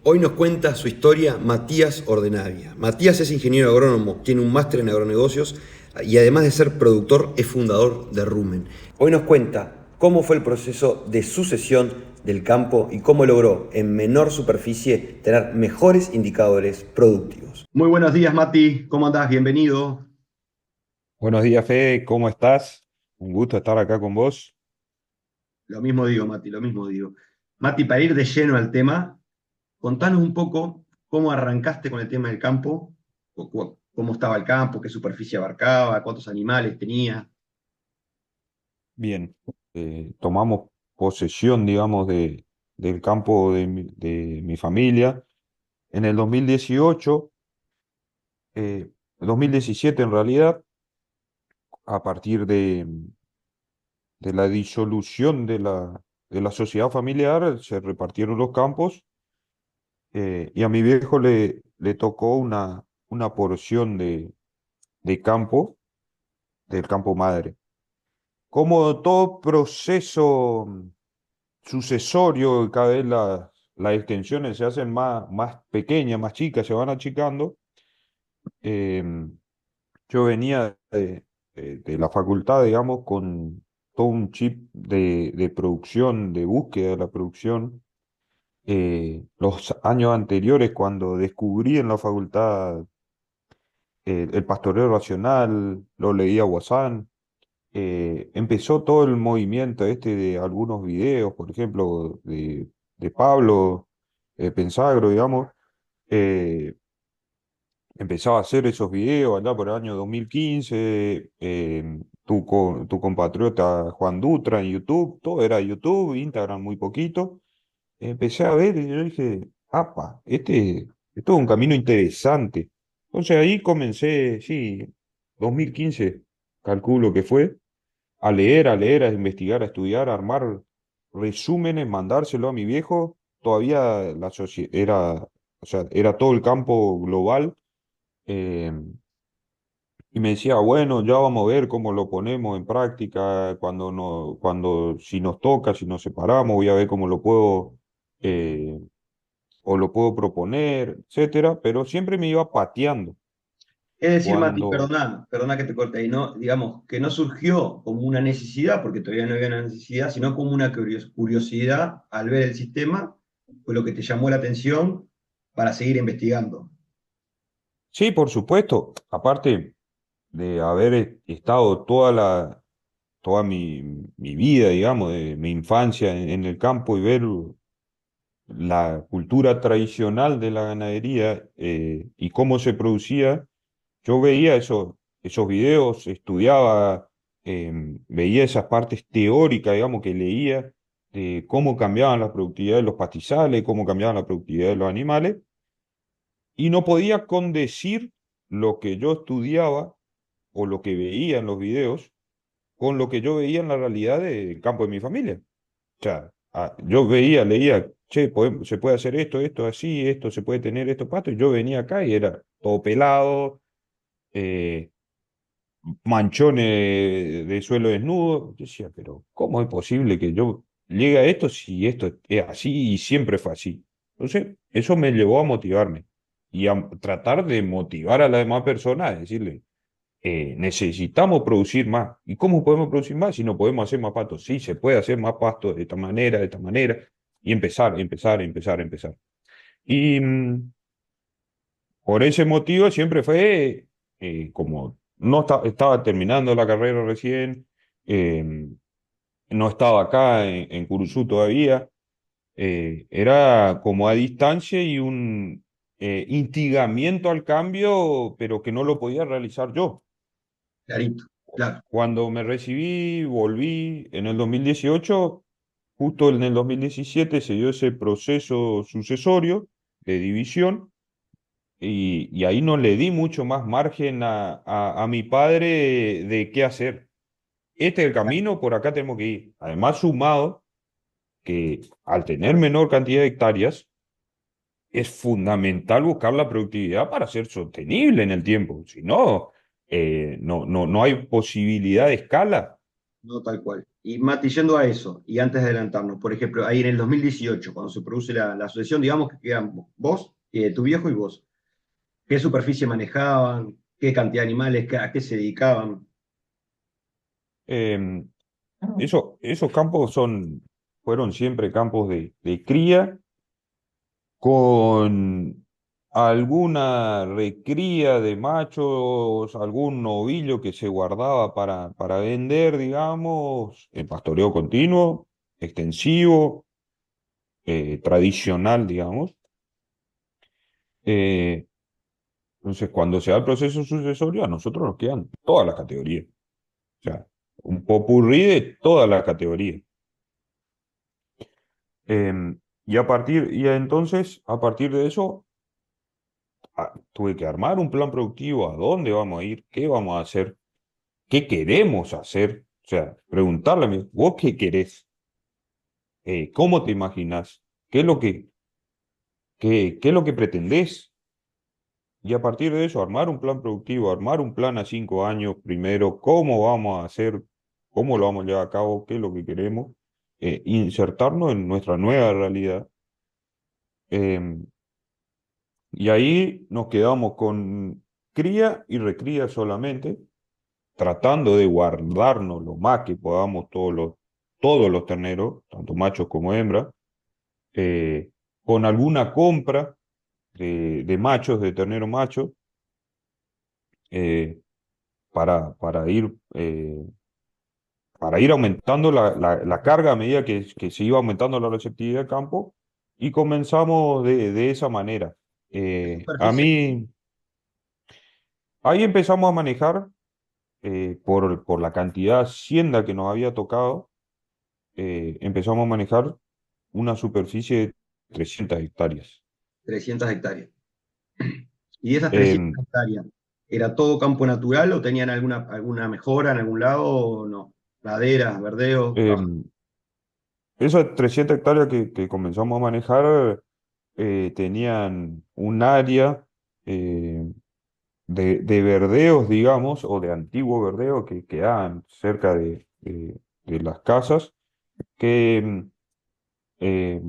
Hoy nos cuenta su historia Matías Ordenavia. Matías es ingeniero agrónomo, tiene un máster en agronegocios y además de ser productor es fundador de Rumen. Hoy nos cuenta cómo fue el proceso de sucesión del campo y cómo logró en menor superficie tener mejores indicadores productivos. Muy buenos días, Mati. ¿Cómo andás? Bienvenido. Buenos días, Fede, ¿cómo estás? Un gusto estar acá con vos. Lo mismo digo, Mati, lo mismo digo. Mati, para ir de lleno al tema, contanos un poco cómo arrancaste con el tema del campo, cómo estaba el campo, qué superficie abarcaba, cuántos animales tenía. Bien, tomamos posesión, digamos, del campo de mi familia en el 2018, 2017 en realidad, a partir de la disolución de la sociedad familiar, se repartieron los campos y a mi viejo le tocó una porción de campo, del campo madre. Como todo proceso sucesorio, cada vez las extensiones se hacen más pequeñas, más chicas, se van achicando. em, yo venía de la facultad, digamos, con todo un chip de producción, de búsqueda de la producción. Los años anteriores, cuando descubrí en la facultad el pastoreo racional, lo leía Guasán. Empezó todo el movimiento este de algunos videos, por ejemplo, de Pablo Pensagro, digamos. eh, Empezaba a hacer esos videos allá por el año 2015. Tu compatriota Juan Dutra en YouTube, todo era YouTube, Instagram muy poquito. Empecé a ver y yo dije, apa, esto es un camino interesante. Entonces ahí comencé, sí, 2015, calculo que fue a investigar, a estudiar, a armar resúmenes, mandárselo a mi viejo. Todavía o sea, era todo el campo global. eh, y me decía, bueno, ya vamos a ver cómo lo ponemos en práctica, si nos toca, si nos separamos, voy a ver cómo lo puedo, eh, o lo puedo proponer, etcétera, pero siempre me iba pateando. Es decir, Mati, Cuando, perdona que te corte ahí, no, digamos, que no surgió como una necesidad, porque todavía no había una necesidad, sino como una curiosidad al ver el sistema, fue lo que te llamó la atención para seguir investigando. sí, por supuesto, aparte de haber estado toda mi vida, digamos, de mi infancia en el campo y ver la cultura tradicional de la ganadería y cómo se producía, yo veía esos videos, estudiaba, veía esas partes teóricas, digamos, que leía de cómo cambiaban la productividad de los pastizales, cómo cambiaban la productividad de los animales, y no podía condecir lo que yo estudiaba o lo que veía en los videos con lo que yo veía en la realidad del campo de mi familia. O sea, yo veía, leía, che, se puede hacer esto así, esto se puede tener estos pastos, y yo venía acá y era todo pelado, eh, manchones de suelo desnudo. Yo decía, pero ¿cómo es posible que yo llegue a esto si esto es así y siempre fue así? Entonces, eso me llevó a motivarme y a tratar de motivar a las demás personas, a decirle, necesitamos producir más. ¿Y cómo podemos producir más si no podemos hacer más pastos? Sí, se puede hacer más pastos de esta manera, y empezar. Y por ese motivo siempre fue como no estaba terminando la carrera recién, eh, no estaba acá en Curuzú todavía, era como a distancia y un instigamiento al cambio, pero que no lo podía realizar yo. Clarito, claro. Cuando me recibí, volví en el 2018. Justo en el 2017 se dio ese proceso sucesorio de división y ahí no le di mucho más margen a mi padre de qué hacer. Este es el camino, por acá tenemos que ir. Además, sumado que al tener menor cantidad de hectáreas, es fundamental buscar la productividad para ser sostenible en el tiempo. Si no, no hay posibilidad de escala. No tal cual. Y Mati, yendo a eso, y antes de adelantarnos, por ejemplo, ahí en el 2018, cuando se produce la asociación, digamos que quedan vos, tu viejo y vos. ¿Qué superficie manejaban? ¿Qué cantidad de animales? ¿A qué se dedicaban? Em, esos campos fueron siempre campos de cría con alguna recría de machos, algún novillo que se guardaba para vender, digamos, el pastoreo continuo, extensivo, tradicional, digamos. Eh, entonces, cuando se da el proceso sucesorio, a nosotros nos quedan todas las categorías. O sea, un popurrí de todas las categorías. Y entonces, a partir de eso, tuve que armar un plan productivo, a dónde vamos a ir, qué vamos a hacer, qué queremos hacer. O sea, preguntarle a mí, ¿vos qué querés? ¿Cómo te imaginás? ¿Qué es lo que pretendés? Y a partir de eso, armar un plan productivo, armar un plan a 5 años primero, cómo vamos a hacer, cómo lo vamos a llevar a cabo, qué es lo que queremos, insertarnos en nuestra nueva realidad. Em, y ahí nos quedamos con cría y recría solamente, tratando de guardarnos lo más que podamos todos los terneros, tanto machos como hembras, eh, con alguna compra de machos, de ternero macho, eh, para ir aumentando la carga a medida que se iba aumentando la receptividad del campo, y comenzamos de esa manera. ¿Qué A superficie? mí, ahí empezamos a manejar, por la cantidad de hacienda que nos había tocado, empezamos a manejar una superficie de 300 hectáreas. 300 hectáreas. ¿Y de esas 300 Em, hectáreas, era todo campo natural o tenían alguna mejora en algún lado o no? Laderas, verdeos, em, Esas 300 hectáreas que comenzamos a manejar, tenían un área, eh, de verdeos, digamos, o de antiguo verdeo que quedaban cerca de las casas, que eh,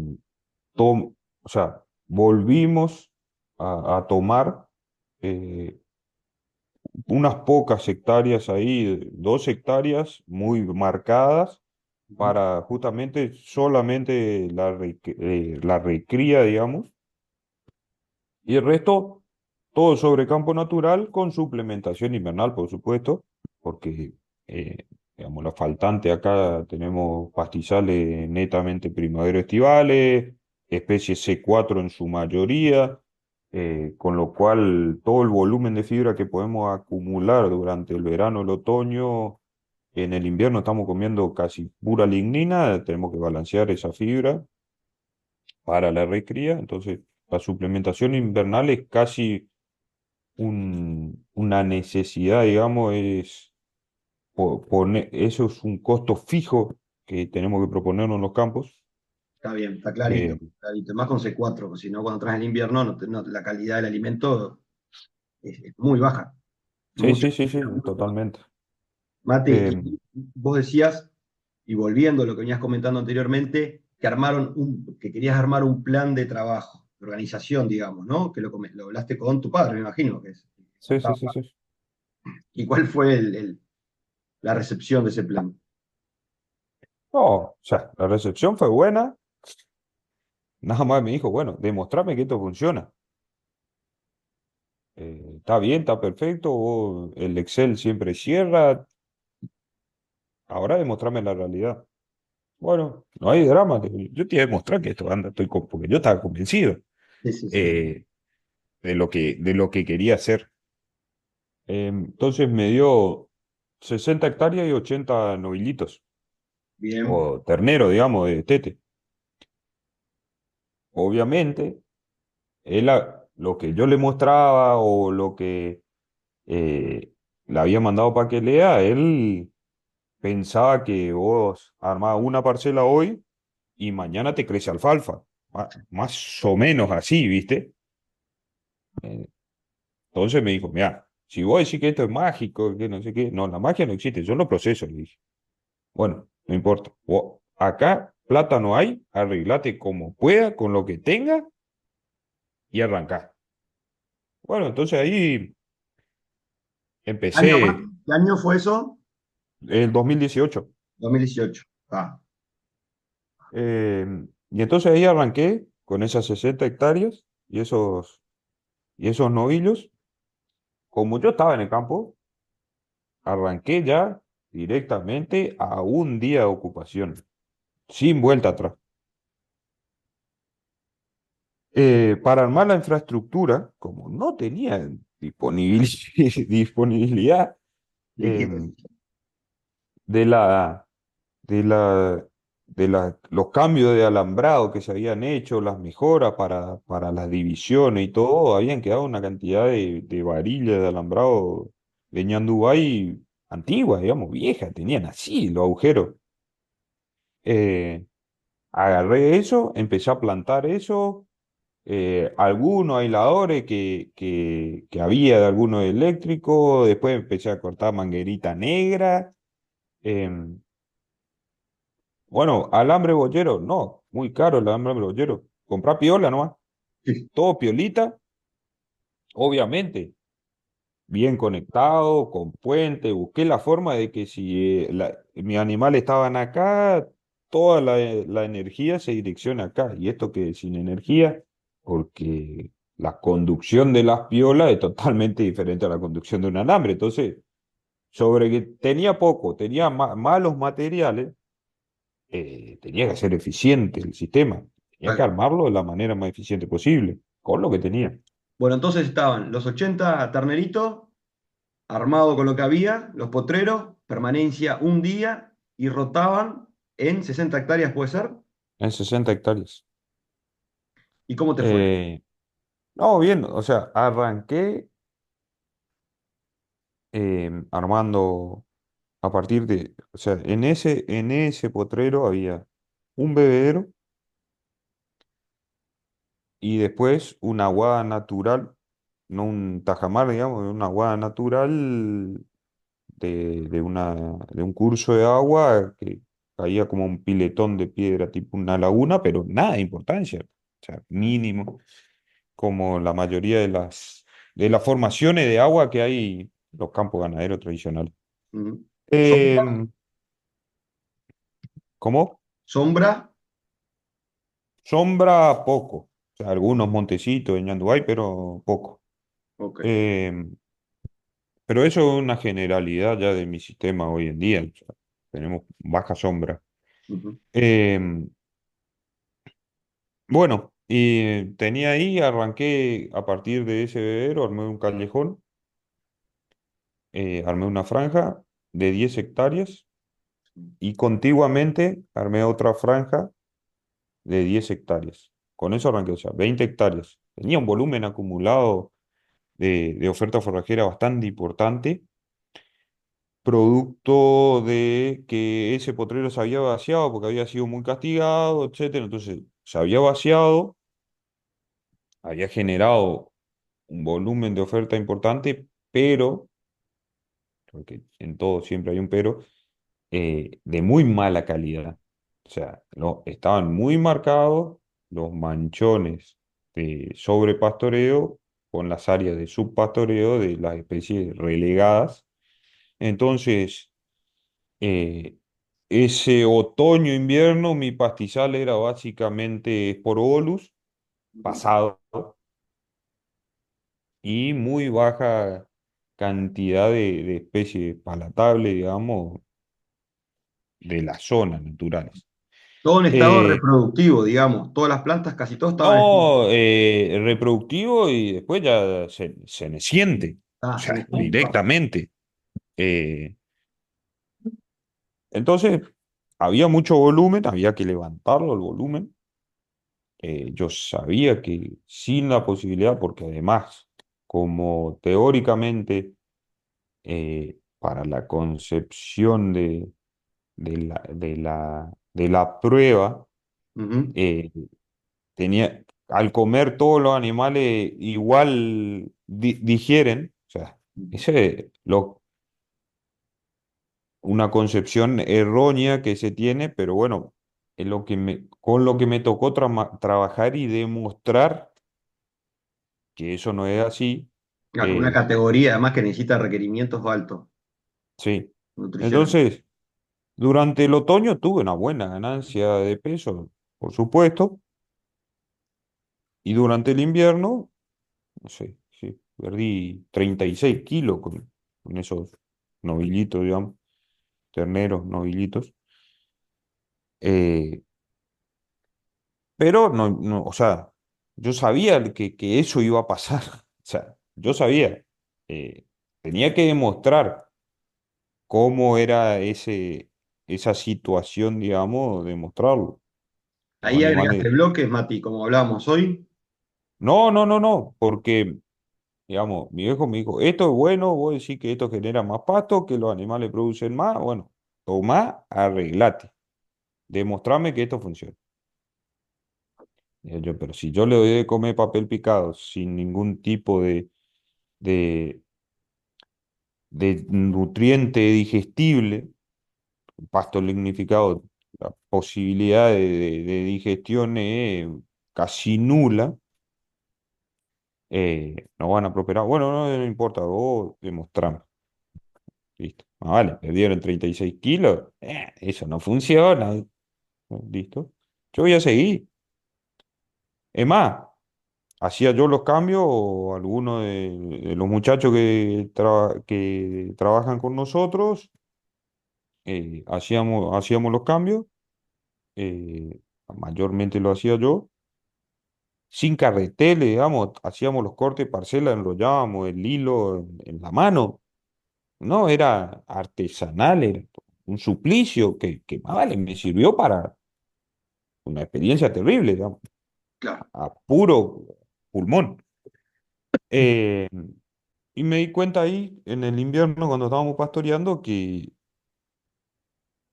o sea, volvimos a tomar, eh, unas pocas hectáreas ahí, 2 hectáreas muy marcadas, para justamente solamente la recría, digamos, y el resto, todo sobre campo natural, con suplementación invernal, por supuesto, porque, digamos, la faltante acá tenemos pastizales netamente primavero-estivales, especies C4 en su mayoría, con lo cual todo el volumen de fibra que podemos acumular durante el verano, el otoño, en el invierno estamos comiendo casi pura lignina, tenemos que balancear esa fibra para la recría. Entonces la suplementación invernal es casi una necesidad, digamos, eso es un costo fijo que tenemos que proponernos en los campos. está bien, está Eh, clarito, clarito. Más con C4, porque si no, cuando traes el invierno, la calidad del alimento es muy baja. sí, Mucho, sí, sí, sí, mucho baja. totalmente. Mate, Eh, y vos decías, y volviendo a lo que venías comentando anteriormente, que querías armar un plan de trabajo, de organización, digamos, ¿no? Que lo hablaste con tu padre, me imagino que es. sí, sí, sí, sí. ¿Y cuál fue la recepción de ese plan? No, o sea, la recepción fue buena. Nada más me dijo, bueno, demostrame que esto funciona. Está bien, está perfecto, el Excel siempre cierra, ahora demostrame la realidad. Bueno, no hay drama, yo te voy a demostrar que esto anda, porque yo estaba convencido, Sí, sí, sí. eh, de lo que quería hacer. Entonces me dio 60 hectáreas y 80 novillitos, Bien, o ternero, digamos, de tete. Obviamente, lo que yo le mostraba, o lo que, le había mandado para que lea, él pensaba que vos armabas una parcela hoy y mañana te crece alfalfa. Más o menos así, ¿viste? Eh, Entonces me dijo, mira, si vos decís que esto es mágico, que no sé qué, no, la magia no existe, yo lo proceso, le dije. Bueno, no importa. Acá plata no hay, arreglate como pueda, con lo que tenga y arrancá. Bueno, entonces ahí ¿Año más? empecé ¿Qué año fue eso? el 2018. 2018. Ah, Eh, y entonces ahí arranqué con esas 60 hectáreas y esos novillos. Como yo estaba en el campo, arranqué ya directamente a un día de ocupación, sin vuelta atrás. Para armar la infraestructura, como no tenía disponibilidad liquidez. em, de la, los cambios de alambrado que se habían hecho, las mejoras para las divisiones y todo, habían quedado una cantidad de varillas de alambrado de Ñandubay antigua, digamos, vieja, tenían así los agujeros. Eh, Agarré eso, empecé a plantar eso, algunos aisladores que había de algunos eléctricos, después empecé a cortar manguerita negra. em, bueno, alambre bollero, no, muy caro el alambre bollero. Comprá piola nomás, Sí. todo piolita, obviamente, bien conectado, con puente. Busqué la forma de que si mis animales estaban acá, toda la energía se direcciona acá. Y esto que sin energía, porque la conducción de las piolas es totalmente diferente a la conducción de un alambre. Entonces, sobre que tenía poco, tenía malos materiales, tenía que ser eficiente el sistema. Tenía que Tal cual. armarlo de la manera más eficiente posible, con lo que tenía. Bueno, entonces estaban los 80 terneritos, armado con lo que había, los potreros, permanencia un día y rotaban en 60 hectáreas, ¿puede ser? En 60 hectáreas. ¿Y cómo te fue? Eh, no, bien, o sea, arranqué armando a partir de, o sea, en ese potrero había un bebedero y después una aguada natural, no un tajamar, digamos, una aguada natural de un curso de agua que caía como un piletón de piedra, tipo una laguna, pero nada de importancia, o sea, mínimo, como la mayoría de las formaciones de agua que hay en los campos ganaderos tradicionales. Ujú. ¿Sombra? Em, ¿Cómo? ¿Sombra? Sombra, poco. O sea, algunos montecitos en Ñandubay, pero poco. Ok. Em, pero eso es una generalidad ya de mi sistema hoy en día. O sea, tenemos baja sombra. Ujú. Em, bueno, y tenía ahí, arranqué a partir de ese bebedero, armé un callejón, armé una franja de 10 hectáreas y contiguamente armé otra franja de 10 hectáreas. Con eso arranqué, o sea, 20 hectáreas. Tenía un volumen acumulado de oferta forrajera bastante importante, producto de que ese potrero se había vaciado porque había sido muy castigado, etcétera. Entonces, se había vaciado, había generado un volumen de oferta importante, pero, porque en todo siempre hay un pero, de muy mala calidad. O sea, no, estaban muy marcados los manchones de sobrepastoreo con las áreas de subpastoreo de las especies relegadas. Entonces, eh, ese otoño-invierno mi pastizal era básicamente Sporopholus Ujú. pasado y muy baja cantidad de especies palatables, digamos, de las zonas naturales. Todo en estado Eh, reproductivo, digamos. Todas las plantas, casi todas estaban en estado. no, reproductivo y después ya se me siente, o Ah, se sea, necesita. directamente. Eh, entonces, había mucho volumen, había que levantarlo el volumen. Yo sabía que sin la posibilidad, porque además, como teóricamente, para la concepción de la prueba, Ujú. eh, al comer todos los animales igual digieren, o sea, ese, una concepción errónea que se tiene, pero bueno, con lo que me tocó trabajar y demostrar que eso no es así, Claro, una eh, categoría además que necesita requerimientos altos sí. nutricionales. Entonces, durante el otoño tuve una buena ganancia de peso, por supuesto, y durante el invierno, no sé, sí, perdí 36 kilos con esos novillitos, digamos, terneros, novillitos. Eh, pero o sea, yo sabía que eso iba a pasar. O sea, yo sabía. eh, Tenía que demostrar cómo era esa situación, digamos, demostrarlo. Los Ahí agregaste animales. bloques, Mati, como hablábamos hoy. No, no, no, no, porque, digamos, mi viejo me dijo, esto es bueno, vos decís que esto genera más pasto, que los animales producen más, bueno, tomá, arreglate, demostrame que esto funciona. Pero si yo le doy de comer papel picado sin ningún tipo de, de nutriente digestible, pasto lignificado, la posibilidad de digestión es casi nula, no van a prosperar. Bueno, no, no importa, vos demostrame. Listo. Ah, vale, perdieron 36 kilos. Eso no funciona. Listo. Yo voy a seguir. Es más, hacía yo los cambios o algunos de los muchachos que trabajan con nosotros, hacíamos los cambios. Mayormente lo hacía yo. Sin carretele, digamos, hacíamos los cortes, parcela, enrollábamos el hilo en la mano. No, era artesanal, era un suplicio que más vale, me sirvió para una experiencia terrible, digamos, Claro. a puro pulmón. Eh, y me di cuenta ahí, en el invierno, cuando estábamos pastoreando, que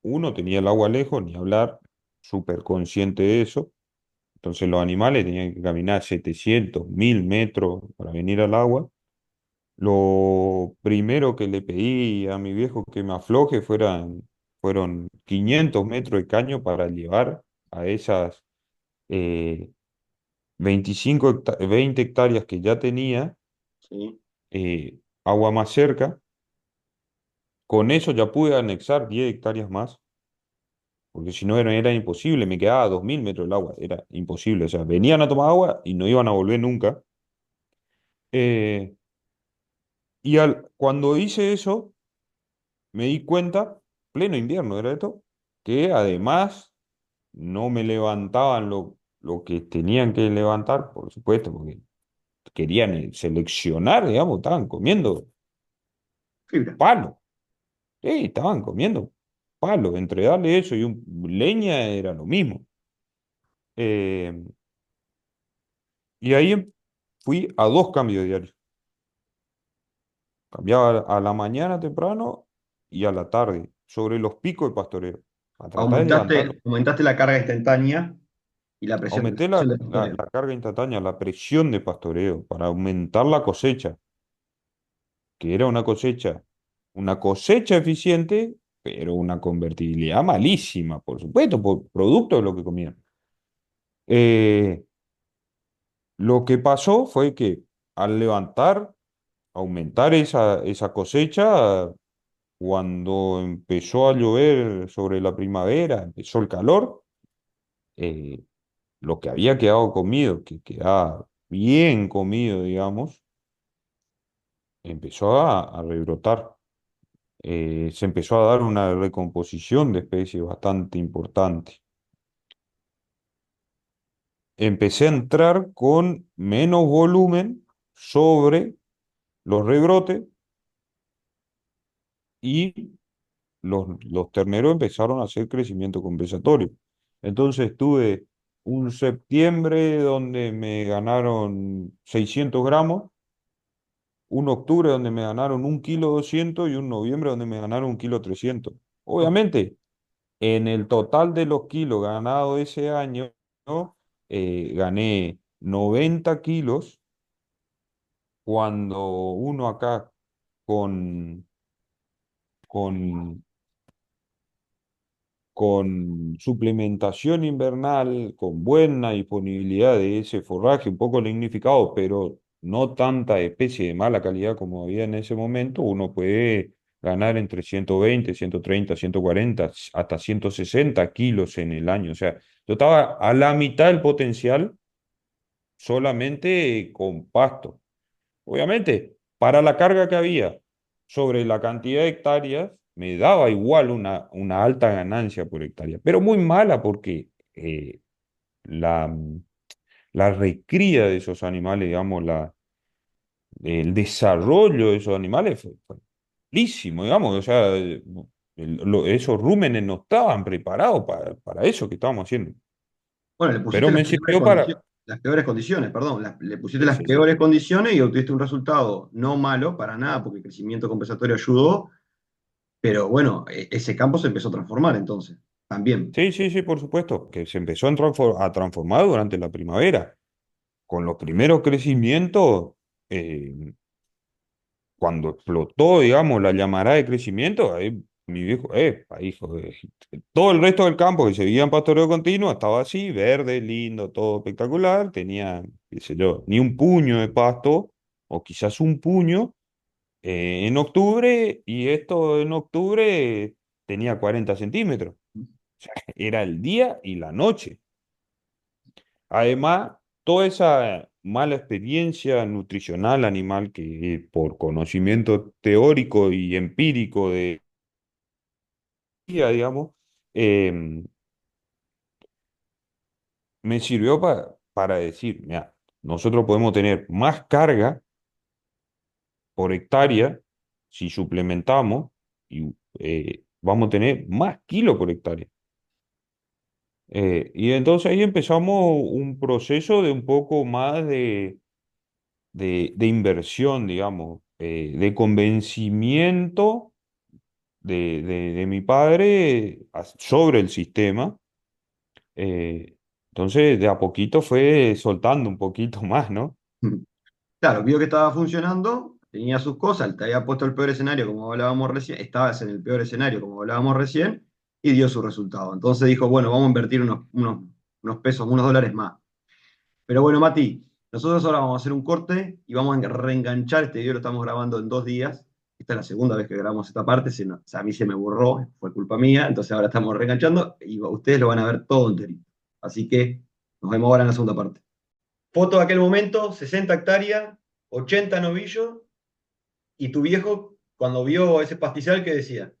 uno tenía el agua lejos, ni hablar, súper consciente de eso. Entonces los animales tenían que caminar 700 1000 metros para venir al agua. Lo primero que le pedí a mi viejo que me afloje fueron 500 metros de caño para llevar a esas 20 hectáreas que ya tenía, Sí. agua más cerca. Con eso ya pude anexar 10 hectáreas más, porque si no era imposible, me quedaba a 2000 metros del agua, era imposible. O sea, venían a tomar agua y no iban a volver nunca. Eh, cuando hice eso, me di cuenta, pleno invierno era esto, que además no me levantaban lo que tenían que levantar, por supuesto, porque querían seleccionar, digamos, estaban comiendo Fibra. palo. Sí, estaban comiendo palo. Entre darle eso y leña era lo mismo. Eh, y ahí fui a dos cambios diarios. Cambiaba a la mañana temprano y a la tarde, sobre los picos de pastoreo, a tratar de levantarlo. Aumentaste la carga instantánea y la Aumenté presión de pastoreo. la carga instantánea, la presión de pastoreo para aumentar la cosecha, que era una cosecha eficiente, pero una convertibilidad malísima, por supuesto, por producto de lo que comían. Eh, lo que pasó fue que al aumentar esa cosecha, cuando empezó a llover sobre la primavera, empezó el calor, eh, lo que había quedado comido, que quedaba bien comido, digamos, empezó a rebrotar. Se empezó a dar una recomposición de especies bastante importante. Empecé a entrar con menos volumen sobre los rebrotes y los terneros empezaron a hacer crecimiento compensatorio. Entonces tuve un septiembre donde me ganaron 600 gramos, un octubre donde me ganaron 1,2 kilos y un noviembre donde me ganaron 1,3 kilos. Obviamente, en el total de los kilos ganados ese año, ¿no? Gané 90 kilos cuando uno acá con, con con suplementación invernal, con buena disponibilidad de ese forraje, un poco lignificado, pero no tanta especie de mala calidad como había en ese momento, uno puede ganar entre 120, 130, 140, hasta 160 kilos en el año. O sea, yo estaba a la mitad del potencial solamente con pasto. Obviamente, para la carga que había sobre la cantidad de hectáreas, me daba igual una alta ganancia por hectárea, pero muy mala porque la, la recría de esos animales, digamos, el desarrollo de esos animales fue malísimo, digamos, o sea, esos rúmenes no estaban preparados para eso que estábamos haciendo, Bueno, le pero pusiste me sirvió para... las peores condiciones, perdón, le pusiste Sí, las sí, sí. peores condiciones y obtuviste un resultado no malo para nada, porque el crecimiento compensatorio ayudó, pero bueno, ese campo se empezó a transformar entonces, también. Sí, sí, sí, por supuesto, que se empezó a transformar durante la primavera. Con los primeros crecimientos, eh, cuando explotó, digamos, la llamarada de crecimiento, ahí mi viejo, hijo, todo el resto del campo que se veía en pastoreo continuo estaba así, verde, lindo, todo espectacular, tenía, qué sé yo, ni un puño de pasto, o quizás un puño, en octubre, y esto en octubre tenía 40 centímetros. O sea, era el día y la noche. Además, toda esa mala experiencia nutricional animal que por conocimiento teórico y empírico de digamos, eh, me sirvió para decir, mira, nosotros podemos tener más carga por hectárea si suplementamos y vamos a tener más kilos por hectárea. Y entonces ahí empezamos un proceso de un poco más de inversión, digamos, de convencimiento de mi padre sobre el sistema. eh, entonces, de a poquito fue soltando un poquito más, ¿no? Claro, vio que estaba funcionando, tenía sus cosas, te había puesto el peor escenario, como hablábamos recién, estabas en el peor escenario, como hablábamos recién, y dio su resultado. Entonces dijo, bueno, vamos a invertir unos pesos, unos dólares más. Pero bueno, Mati, nosotros ahora vamos a hacer un corte y vamos a reenganchar este video, lo estamos grabando en 2 días. Esta es la segunda vez que grabamos esta parte, o sea, a mí se me borró, fue culpa mía, entonces ahora estamos reenganchando y ustedes lo van a ver todo enterito. Así que nos vemos ahora en la segunda parte. Foto de aquel momento, 60 hectáreas, 80 novillos, y tu viejo, cuando vio ese pastizal, ¿qué decía?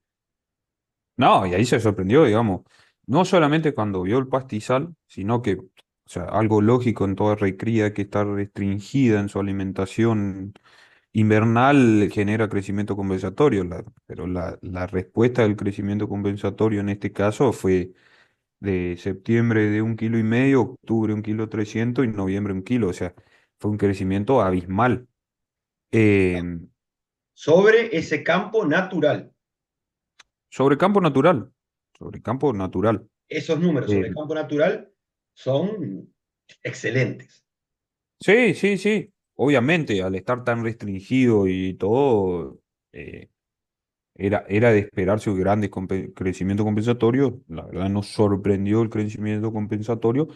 No, y ahí se sorprendió, digamos, no solamente cuando vio el pastizal, sino que, o sea, algo lógico en toda recría que está restringida en su alimentación invernal genera crecimiento compensatorio, pero la respuesta del crecimiento compensatorio en este caso fue de septiembre de 1,5 kilos, octubre 1,300 y noviembre 1 kilo, o sea, fue un crecimiento abismal. Eh, Sobre ese campo natural. sobre campo natural, sobre campo natural. Esos números Eh, sobre campo natural son excelentes. sí, sí, sí, obviamente, al estar tan restringido y todo, eh, era de esperarse un grande crecimiento compensatorio. La verdad nos sorprendió el crecimiento compensatorio.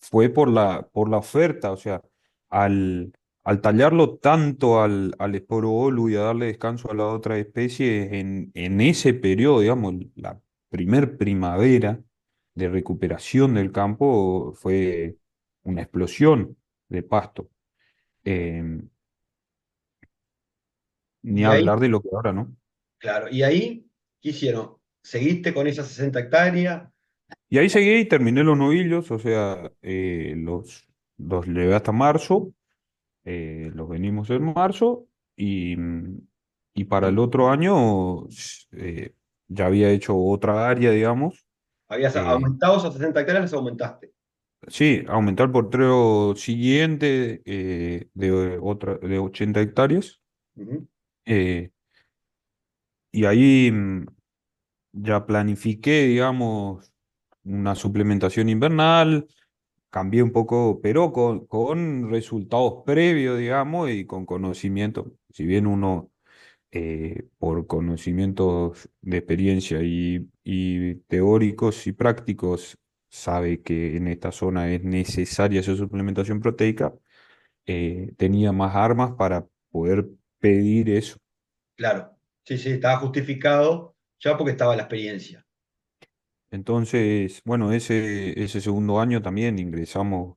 Fue por la oferta, o sea, al, al tallarlo tanto al Esporobolu y a darle descanso a la otra especie en ese periodo, digamos, la primer primavera de recuperación del campo fue una explosión de pasto. Em, Ni Y ahí, hablar de lo que ahora, ¿no? claro, y ahí, ¿qué hicieron? ¿Seguiste con esas 60 hectáreas? Y ahí seguí y terminé los novillos, o sea, los llevé hasta marzo, los venimos en marzo y para el otro año ya había hecho otra área, digamos. ¿Habías eh, aumentado esas 60 hectáreas? ¿Las aumentaste? sí, aumenté el portero siguiente de 80 hectáreas. Ujú. eh, y ahí ya planifiqué, digamos, una suplementación invernal. Cambié un poco, pero con resultados previos, digamos, y con conocimiento. Si bien uno por conocimientos de experiencia y teóricos y prácticos, sabe que en esta zona es necesaria esa suplementación proteica, tenía más armas para poder pedir eso. Claro, sí, sí, estaba justificado ya porque estaba la experiencia. Entonces, bueno, ese segundo año también ingresamos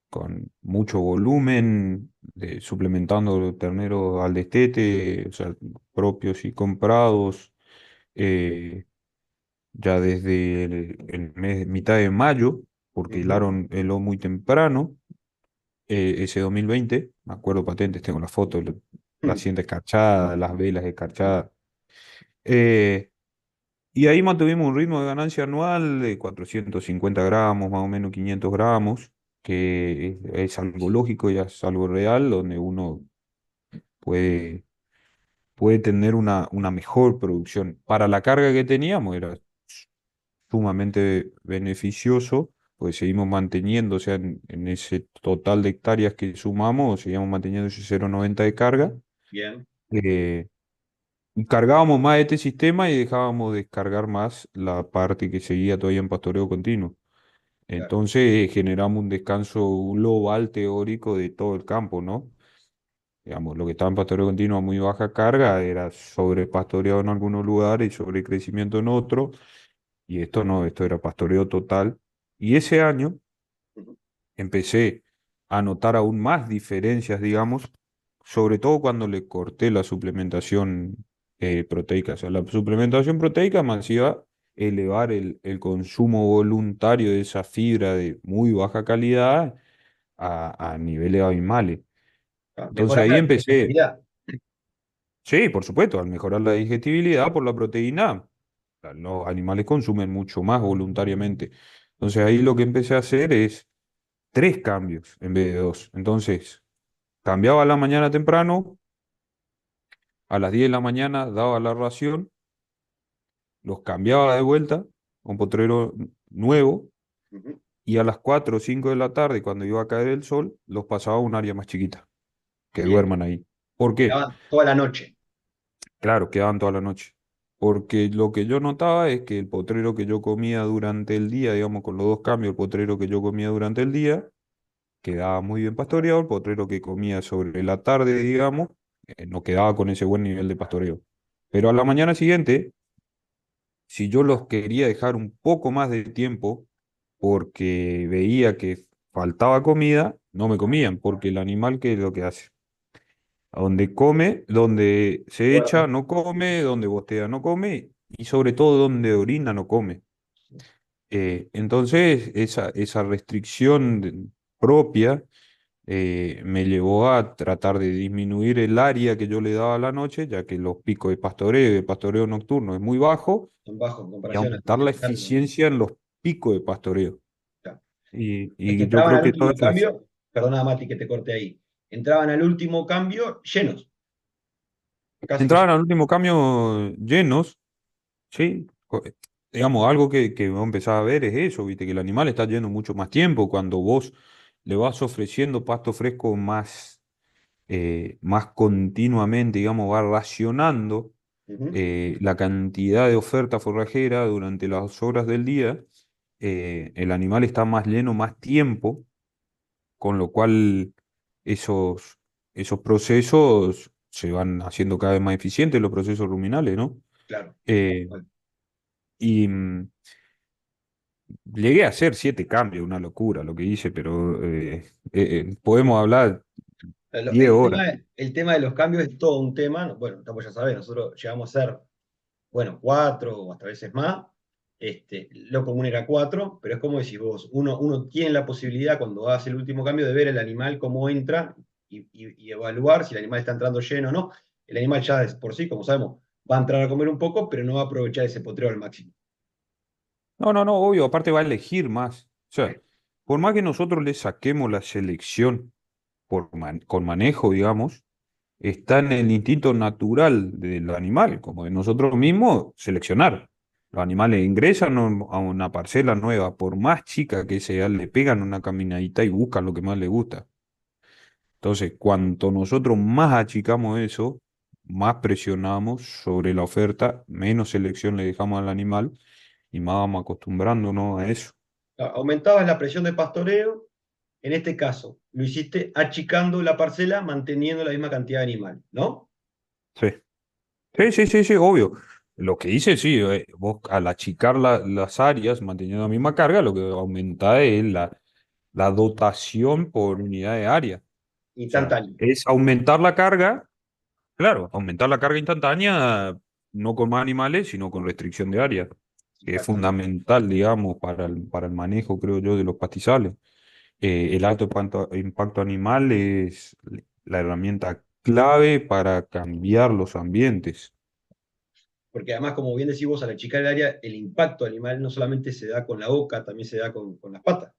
con mucho volumen, suplementando terneros al destete, o sea, propios y comprados, eh, ya desde el mitad de mayo, porque Ujú, heló muy temprano, ese 2020, me acuerdo patentes, tengo la foto, la mm, hacienda escarchada, las velas escarchadas. eh, y ahí mantuvimos un ritmo de ganancia anual de 450 gramos, más o menos 500 gramos, que es algo lógico y es algo real, donde uno puede, puede tener una mejor producción. Para la carga que teníamos era sumamente beneficioso, pues seguimos manteniendo, o sea, en ese total de hectáreas que sumamos, seguimos manteniendo ese 0,90 de carga. bien, eh, y cargábamos más este sistema y dejábamos descargar más la parte que seguía todavía en pastoreo continuo. claro. Entonces generamos un descanso global teórico de todo el campo, ¿no? Digamos, lo que estaba en pastoreo continuo a muy baja carga era sobrepastoreado en algunos lugares y sobrecrecimiento en otros, y esto no, esto era pastoreo total. Y ese año Ujú, empecé a notar aún más diferencias, digamos, sobre todo cuando le corté la suplementación proteica. O sea, la suplementación proteica me hacía elevar el consumo voluntario de esa fibra de muy baja calidad a niveles abismales. claro. Entonces Mejoraste ahí la empecé, digestibilidad. sí, por supuesto, al mejorar la digestibilidad por la proteína, los animales consumen mucho más voluntariamente. Entonces ahí lo que empecé a hacer es tres cambios en vez de dos. Entonces, cambiaba a la mañana temprano, a las 10 de la mañana daba la ración, los cambiaba de vuelta a un potrero nuevo Ujú, y a las 4 o 5 de la tarde, cuando iba a caer el sol, los pasaba a un área más chiquita, que bien, duerman ahí. ¿Por qué? quedaba toda la noche. Claro, quedaban toda la noche. Porque lo que yo notaba es que el potrero que yo comía durante el día, digamos, con los dos cambios, el potrero que yo comía durante el día, quedaba muy bien pastoreado, el potrero que comía sobre la tarde, digamos, no quedaba con ese buen nivel de pastoreo. Pero a la mañana siguiente, si yo los quería dejar un poco más de tiempo porque veía que faltaba comida, no me comían, porque el animal, ¿qué es lo que hace? A donde come, donde se echa, Duerme. no come, donde bostea, no come, y sobre todo donde orina, no come. Entonces, esa restricción propia me llevó a tratar de disminuir el área que yo le daba a la noche, ya que los picos de pastoreo nocturno es muy bajo, Son bajos en y comparación al aumentar la interno. eficiencia en los picos de pastoreo. Claro. Es que Y yo entraban creo al que todo último eso es. cambio, perdona Mati que te corte ahí, entraban al último cambio llenos, casi que Entraban llenos. al último cambio llenos, ¿sí? Digamos, algo que vos empezás a ver es eso, ¿viste? Que el animal está yendo mucho más tiempo cuando vos le vas ofreciendo pasto fresco más continuamente, digamos, va racionando Ujú, la cantidad de oferta forrajera durante las horas del día, el animal está más lleno más tiempo, con lo cual esos, esos procesos se van haciendo cada vez más eficientes, los procesos ruminales, ¿no? claro. Eh, Bueno, y llegué a hacer 7 cambios, una locura lo que hice, pero podemos hablar 10 horas. el tema de los cambios es todo un tema. Bueno, como ya sabés, nosotros llegamos a ser, bueno, cuatro o hasta veces más. Lo común era cuatro, pero es como decís vos, uno tiene la posibilidad cuando hace el último cambio de ver el animal cómo entra y evaluar si el animal está entrando lleno o no. El animal ya por sí, como sabemos, va a entrar a comer un poco, pero no va a aprovechar ese potrero al máximo. No, no, no, obvio, aparte va a elegir más. O sea, por más que nosotros le saquemos la selección con manejo, digamos, está en el instinto natural del animal, como de nosotros mismos, seleccionar. Los animales ingresan a una parcela nueva, por más chica que sea, le pegan una caminadita y buscan lo que más les gusta. Entonces, cuanto nosotros más achicamos eso, más presionamos sobre la oferta, menos selección le dejamos al animal y más vamos acostumbrándonos a eso. Aumentabas la presión de pastoreo, en este caso, lo hiciste achicando la parcela, manteniendo la misma cantidad de animal, ¿no? Sí, sí, sí, sí, sí, obvio. Lo que hice, sí, vos al achicar las áreas, manteniendo la misma carga, lo que aumenta es la dotación por unidad de área. O sea, Instantáneo. es aumentar la carga, claro, aumentar la carga instantánea, no con más animales, sino con restricción de área, que es Exactamente. fundamental, digamos, para el manejo, creo yo, de los pastizales. El alto impacto animal es la herramienta clave para cambiar los ambientes. Porque además, como bien decís vos, al achicar el área, el impacto animal no solamente se da con la boca, también se da con las patas.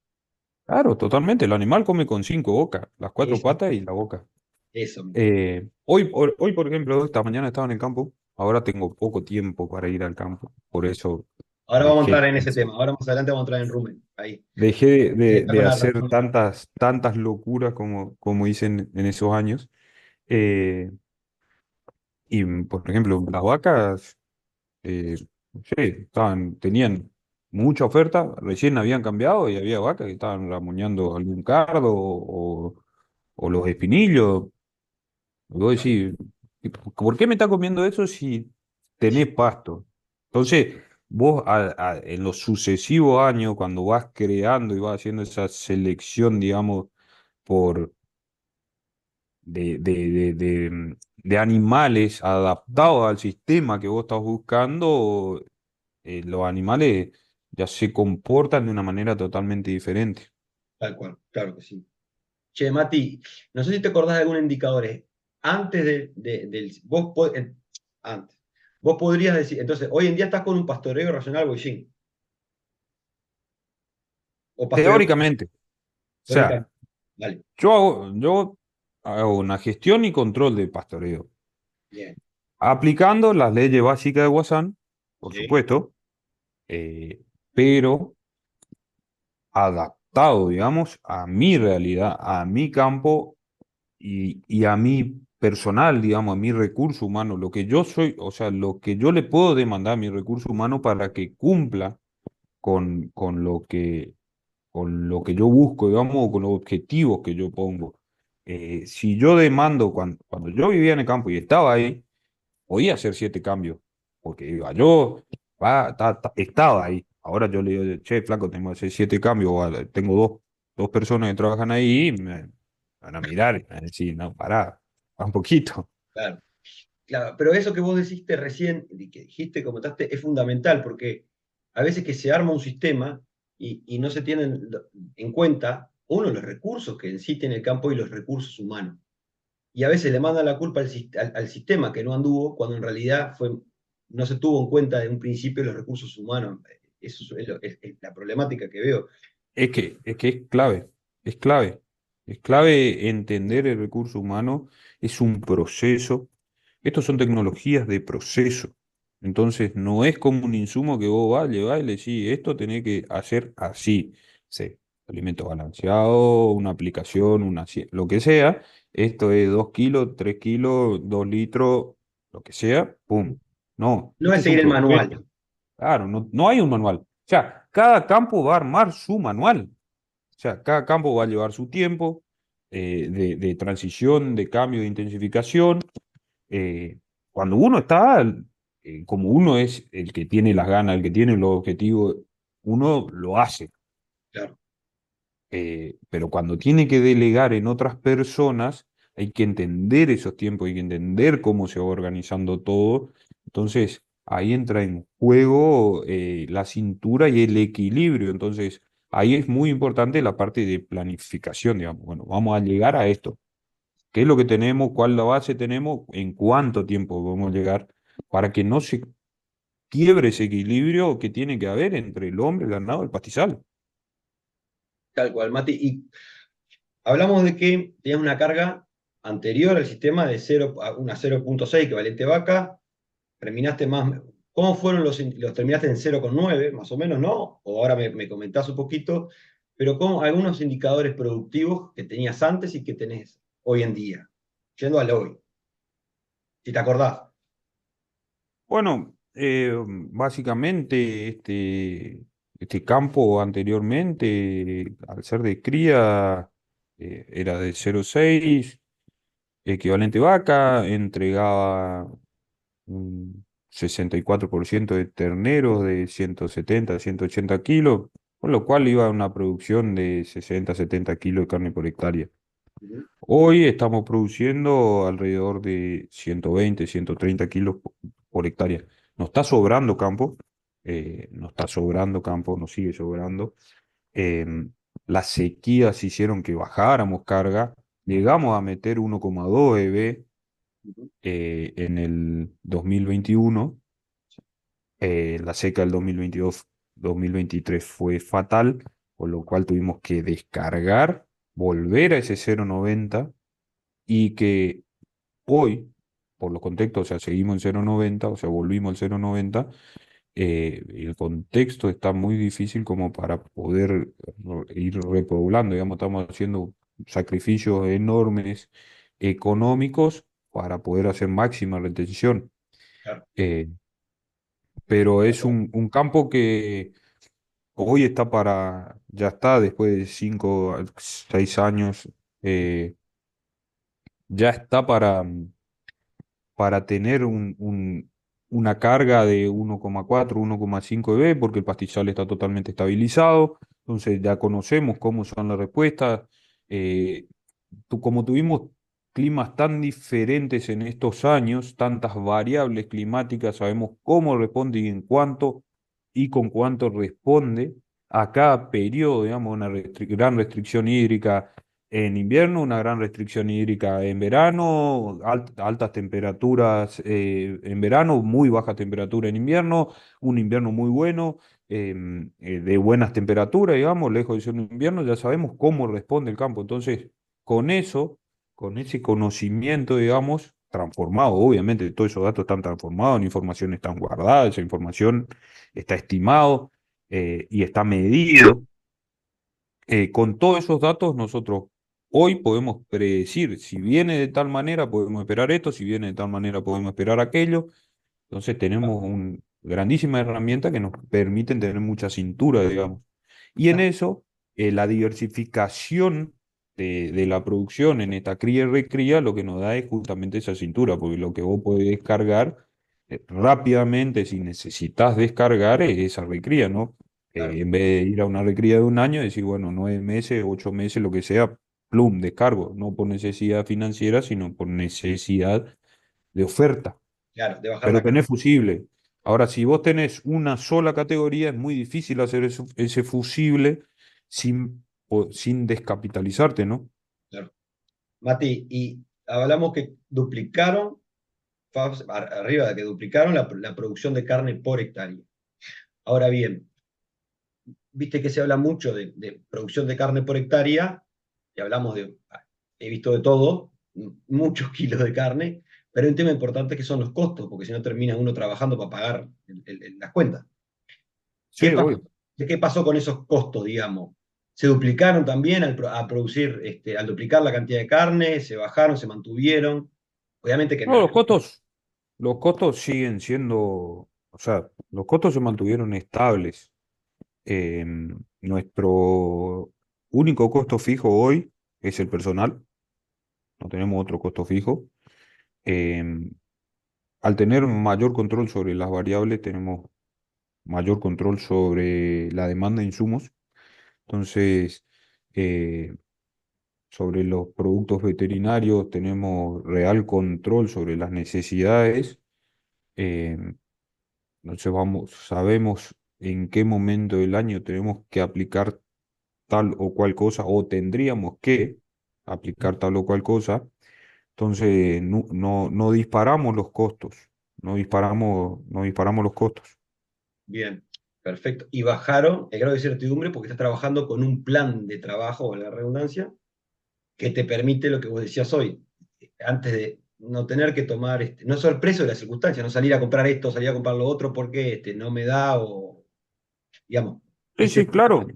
Claro, totalmente. El animal come con cinco bocas, las cuatro Eso, patas y la boca. eso mismo. Hoy, por ejemplo, esta mañana estaba en el campo. Ahora tengo poco tiempo para ir al campo. Por eso Ahora vamos a dejé, entrar en ese tema. Ahora más adelante vamos a entrar en rumen. Ahí. dejé Está de con la hacer razón. tantas locuras como hice en esos años. Eh, y, por ejemplo, las vacas, sí, tenían mucha oferta, recién habían cambiado y había vacas que estaban ramoñando algún cardo o los espinillos. Y vos decís, ¿por qué me está comiendo eso si tenés pasto? Entonces, vos en los sucesivos años, cuando vas creando y vas haciendo esa selección, digamos, por de animales adaptados al sistema que vos estás buscando, los animales ya se comportan de una manera totalmente diferente. Tal cual, claro que sí. Che, Mati, no sé si te acordás de algún indicador. Antes del. Antes. Vos podrías decir. Entonces, hoy en día estás con un pastoreo racional boyín. O pastoreo Teóricamente, o sea, teóricamente. Vale, yo hago una gestión y control de pastoreo, bien. aplicando las leyes básicas de Wasan, por Sí. supuesto, pero adaptado, digamos, a mi realidad, a mi campo y a mi personal, digamos, a mi recurso humano, lo que yo soy, o sea, lo que yo le puedo demandar a mi recurso humano para que cumpla con, con lo que, con lo que yo busco, digamos, o con los objetivos que yo pongo. Si yo demando, cuando yo vivía en el campo y estaba ahí, podía hacer 7 cambios, porque iba yo, estaba ahí. Ahora yo le digo, che, flaco, tengo que hacer 7 cambios, tengo dos personas que trabajan ahí, y me van a mirar y me van a decir, no, pará, un poquito. Claro. Claro, pero eso que vos dijiste recién, y que dijiste, comentaste, es fundamental, porque a veces que se arma un sistema y no se tienen en cuenta, uno, los recursos que en sí tiene el campo y los recursos humanos. Y a veces le mandan la culpa al sistema que no anduvo, cuando en realidad no se tuvo en cuenta de un principio los recursos humanos. Eso es la problemática que veo. Es que es clave, es clave. Es clave entender el recurso humano, es un proceso. Estos son tecnologías de proceso. Entonces, no es como un insumo que vos vas, llevás y le decís, esto tenés que hacer así. Sí, alimento balanceado, una aplicación, lo que sea. Esto es 2 kilos, 3 kilos, 2 litros, lo que sea, pum. No, No esto es es un seguir el proceso. manual, Claro, no hay un manual. O sea, cada campo va a armar su manual. O sea, cada campo va a llevar su tiempo de transición, de cambio, de intensificación. Eh, Cuando uno está, como uno es el que tiene las ganas, el que tiene los objetivos, uno lo hace. claro. Pero cuando tiene que delegar en otras personas, hay que entender esos tiempos, hay que entender cómo se va organizando todo. Entonces, ahí entra en juego la cintura y el equilibrio. Entonces, ahí es muy importante la parte de planificación, digamos. Bueno, vamos a llegar a esto. ¿Qué es lo que tenemos? ¿Cuál la base tenemos? ¿En cuánto tiempo podemos llegar? Para que no se quiebre ese equilibrio que tiene que haber entre el hombre, el ganado, el pastizal. Tal cual, Mati. Y hablamos de que tenías una carga anterior al sistema de 0 a una 0,6 equivalente vaca, terminaste más. ¿Cómo fueron los terminaste en 0,9 más o menos, no? O ahora me comentás un poquito, pero ¿cómo algunos indicadores productivos que tenías antes y que tenés hoy en día? Yendo al hoy. Si te acordás. Bueno, básicamente este campo anteriormente, al ser de cría, era de 0,6, equivalente vaca, entregaba un 64% de terneros de 170 180 kilos, con lo cual iba a una producción de 60 70 kilos de carne por hectárea. Ujú. Hoy estamos produciendo alrededor de 120 130 kilos por hectárea. Nos está sobrando campo, nos está sobrando campo, nos sigue sobrando. Em, las sequías hicieron que bajáramos carga. Llegamos a meter 1,2 EB Ujú. en el 2021. La seca del 2022-2023 fue fatal, por lo cual tuvimos que descargar, volver a ese 0,90 y que hoy, por los contextos, o sea, seguimos en 0,90, o sea, volvimos al 0,90, el contexto está muy difícil como para poder ir repoblando, digamos, estamos haciendo sacrificios enormes económicos para poder hacer máxima retención. Claro. Eh, pero es un campo que hoy está ya está después de 5 a 6 años, eh, ya está para tener una carga de 1,4, 1,5 EB, porque el pastizal está totalmente estabilizado. Entonces ya conocemos cómo son las respuestas. Eh, como tuvimos climas tan diferentes en estos años, tantas variables climáticas, sabemos cómo responde y en cuánto y con cuánto responde a cada periodo, digamos, una gran restricción hídrica en invierno, una gran restricción hídrica en verano, altas temperaturas en verano, muy baja temperatura en invierno, un invierno muy bueno, de buenas temperaturas, digamos, lejos de ser un invierno, ya sabemos cómo responde el campo. Entonces, con eso, con ese conocimiento, digamos, transformado, obviamente todos esos datos están transformados, en información están guardada, esa información está estimado y está medido. Con todos esos datos nosotros hoy podemos predecir si viene de tal manera podemos esperar esto, si viene de tal manera podemos esperar aquello. Entonces tenemos una grandísima herramienta que nos permite tener mucha cintura, digamos. Y en eso, la diversificación de la producción en esta cría y recría lo que nos da es justamente esa cintura, porque lo que vos podés descargar rápidamente, si necesitas descargar, es esa recría, ¿no? Claro, En vez de ir a una recría de un año, decir, bueno, 9 meses, 8 meses, lo que sea, plum, descargo, no por necesidad financiera, sino por necesidad de oferta. claro, de bajar Pero la carga. tenés fusible. Ahora, si vos tenés una sola categoría, es muy difícil hacer ese fusible sin descapitalizarte, ¿no? Claro. Mati, y hablamos que duplicaron, arriba de que duplicaron la producción de carne por hectárea. Ahora bien, viste que se habla mucho de producción de carne por hectárea, y hablamos he visto de todo, muchos kilos de carne, pero hay un tema importante que son los costos, porque si no termina uno trabajando para pagar las cuentas. ¿Qué Sí, pasó, obvio. qué pasó con esos costos, digamos? ¿Se duplicaron también al producir, al duplicar la cantidad de carne? ¿Se bajaron, se mantuvieron? Obviamente que el No, mercado. los costos siguen siendo, o sea, los costos se mantuvieron estables. Nuestro único costo fijo hoy es el personal, no tenemos otro costo fijo. Em, Al tener mayor control sobre las variables, tenemos mayor control sobre la demanda de insumos. Entonces, eh, sobre los productos veterinarios tenemos real control sobre las necesidades. eh, entonces sabemos en qué momento del año tenemos que aplicar tal o cual cosa o tendríamos que aplicar tal o cual cosa. Entonces, no disparamos los costos, no disparamos los costos. Bien, perfecto. Y bajaron el grado de certidumbre porque estás trabajando con un plan de trabajo, valga la redundancia, que te permite lo que vos decías hoy, antes de no tener que tomar, no ser preso de las circunstancias, no salir a comprar esto, salir a comprar lo otro porque no me da o, digamos, Sí, ese sí, claro.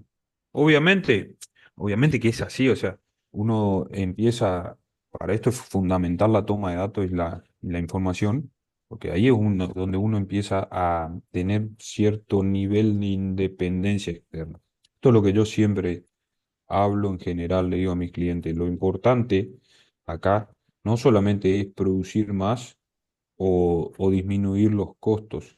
Obviamente, obviamente que es así, o sea, uno empieza para esto es fundamental la toma de datos y la información, porque ahí es donde uno empieza a tener cierto nivel de independencia externa. Esto es lo que yo siempre hablo en general, le digo a mis clientes, lo importante acá no solamente es producir más o disminuir los costos,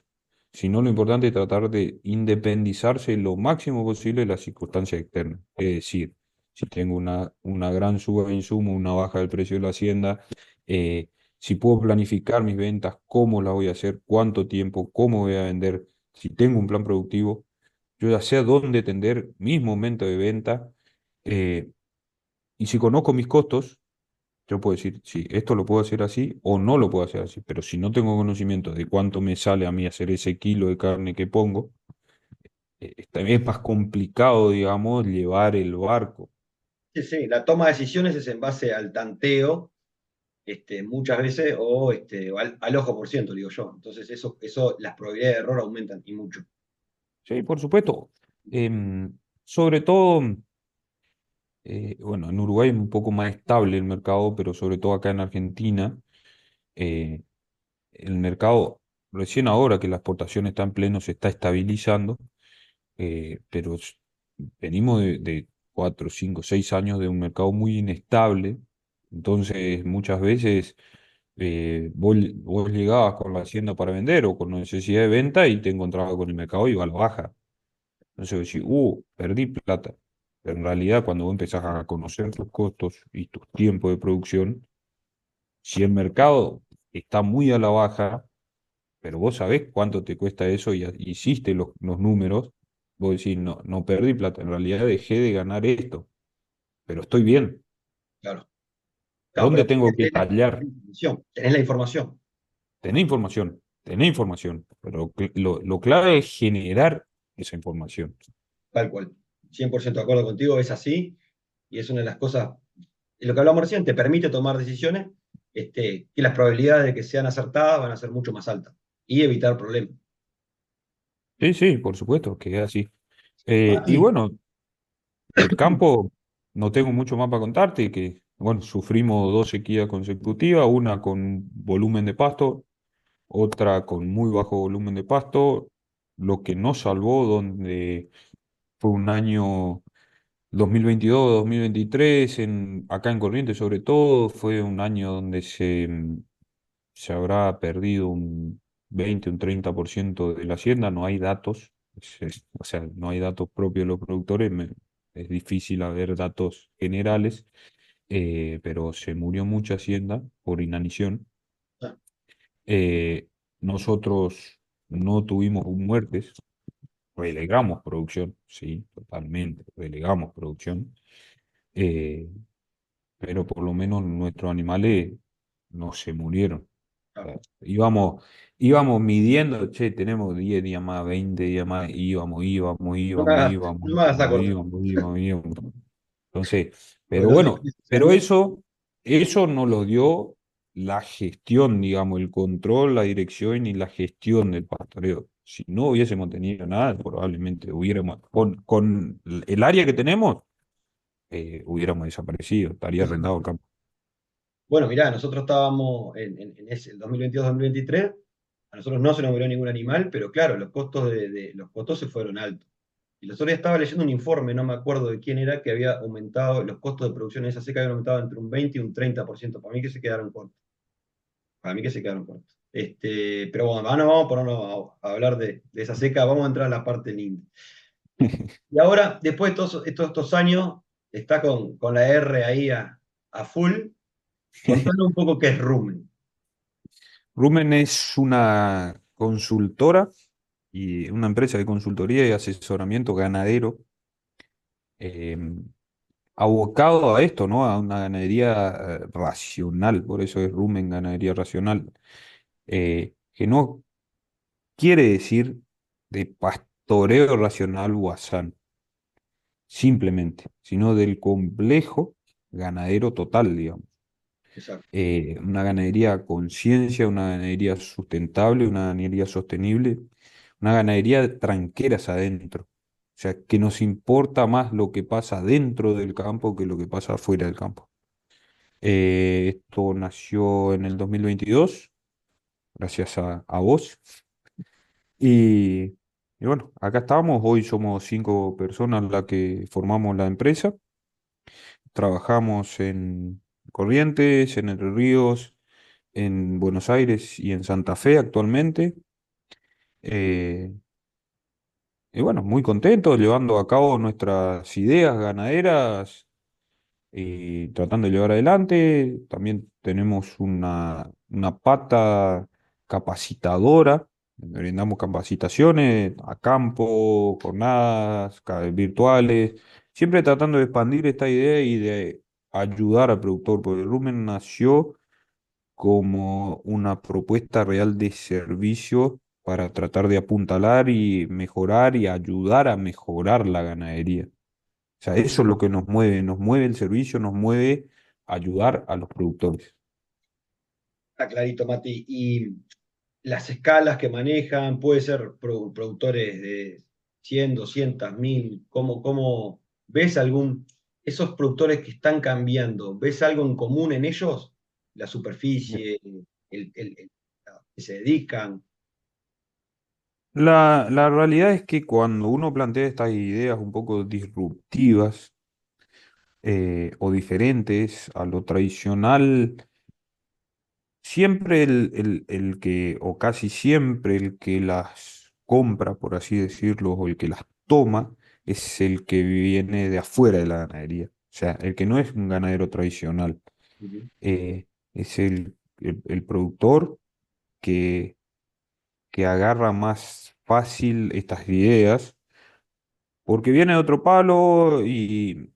sino lo importante es tratar de independizarse lo máximo posible de las circunstancias externas. Es decir, si tengo una gran suba de insumo, una baja del precio de la hacienda, eh, si puedo planificar mis ventas, cómo las voy a hacer, cuánto tiempo, cómo voy a vender, si tengo un plan productivo, yo ya sé a dónde tender mis momentos de venta, eh, y si conozco mis costos, yo puedo decir, sí, esto lo puedo hacer así o no lo puedo hacer así, pero si no tengo conocimiento de cuánto me sale a mí hacer ese kilo de carne que pongo, es más complicado, digamos, llevar el barco. Sí, sí, la toma de decisiones es en base al tanteo, muchas veces, o al ojo por ciento, digo yo. Entonces, las probabilidades de error aumentan y mucho. Sí, por supuesto. Sobre todo, bueno, en Uruguay es un poco más estable el mercado, pero sobre todo acá en Argentina, eh, el mercado, recién ahora que la exportación está en pleno, se está estabilizando, pero venimos de 4, 5, 6 años de un mercado muy inestable. Entonces muchas veces vos llegabas con la hacienda para vender o con necesidad de venta y te encontrabas con el mercado y iba a la baja. Entonces vos decís, perdí plata. Pero en realidad cuando vos empezás a conocer tus costos y tus tiempos de producción, si el mercado está muy a la baja, pero vos sabés cuánto te cuesta eso y hiciste los números, vos decís, no, no perdí plata, en realidad dejé de ganar esto, pero estoy bien. Claro. Claro, ¿Dónde pero tengo que tallar? tenés la información, Tenés información, pero lo clave es generar esa información. tal cual. 100% de acuerdo contigo, es así. Y es una de las cosas, de lo que hablamos recién, te permite tomar decisiones, que las probabilidades de que sean acertadas van a ser mucho más altas y evitar problemas. Sí, sí, por supuesto, que es así. Y Mati, bueno, del campo no tengo mucho más para contarte, que bueno, sufrimos 2 sequías consecutivas, una con volumen de pasto, otra con muy bajo volumen de pasto, lo que nos salvó donde fue un año 2022, 2023, acá en Corrientes sobre todo, fue un año donde se habrá perdido un 20 un 30% de la hacienda, no hay datos, o sea, no hay datos propios de los productores, es difícil haber datos generales, pero se murió mucha hacienda por inanición. Eh, Nosotros no tuvimos muertes, relegamos producción, sí, totalmente, relegamos producción, eh, pero por lo menos nuestros animales no se murieron. O sea, íbamos midiendo, che, tenemos 10 días más, 20 días más, no me hagas, no me hagas acordar. íbamos. Entonces, Sobre pero los bueno, ciclos de ese pero año. eso nos lo dio la gestión, digamos, el control, la dirección y la gestión del pastoreo. Si no hubiésemos tenido nada, probablemente hubiéramos, con el área que tenemos, hubiéramos desaparecido, estaría arrendado el campo. Bueno, mirá, nosotros estábamos en ese el 2022-2023, a nosotros no se nos murió ningún animal, pero claro, los costos los costos se fueron altos. Y los otro día estaba leyendo un informe, no me acuerdo de quién era, que había aumentado, los costos de producción en esa seca habían aumentado entre un 20 y un 30%. Para mí que se quedaron cortos. Para mí que se quedaron cortos. Pero bueno, ahora no vamos a ponernos a hablar de esa seca, vamos a entrar a la parte linda. Y ahora, después de todos estos años, está con la R ahí a full. Contanos un poco qué es Rumen. Rumen es una consultora y una empresa de consultoría y asesoramiento ganadero, eh, abocado a esto, ¿no? A una ganadería racional, por eso es Rumen Ganadería Racional, que no quiere decir de pastoreo racional guasán, simplemente, sino del complejo ganadero total, digamos. Exacto. Una ganadería a conciencia, una ganadería sustentable, una ganadería sostenible, una ganadería de tranqueras adentro. O sea, que nos importa más lo que pasa dentro del campo que lo que pasa afuera del campo. Esto nació en el 2022, gracias a vos. Y, y bueno, acá estamos. Hoy somos 5 personas las que formamos la empresa. Trabajamos en Corrientes, en Entre Ríos, en Buenos Aires y en Santa Fe actualmente. Eh, y bueno, muy contentos llevando a cabo nuestras ideas ganaderas y tratando de llevar adelante. También tenemos una pata capacitadora, donde brindamos capacitaciones a campo, jornadas virtuales, siempre tratando de expandir esta idea y de ayudar al productor, porque el Rumen nació como una propuesta real de servicio para tratar de apuntalar y mejorar y ayudar a mejorar la ganadería. O sea, eso es lo que nos mueve el servicio, nos mueve ayudar a los productores. Está clarito, Mati. Y las escalas que manejan, puede ser productores de 100, 200, 1000, ¿cómo ves esos productores que están cambiando, ves algo en común en ellos? La superficie, a que se dedican. La realidad es que cuando uno plantea estas ideas un poco disruptivas o diferentes a lo tradicional, siempre el que, o casi siempre el que las compra, por así decirlo, o el que las toma, es el que viene de afuera de la ganadería. O sea, el que no es un ganadero tradicional. Ujú. Es el productor que, que agarra más fácil estas ideas, porque viene de otro palo y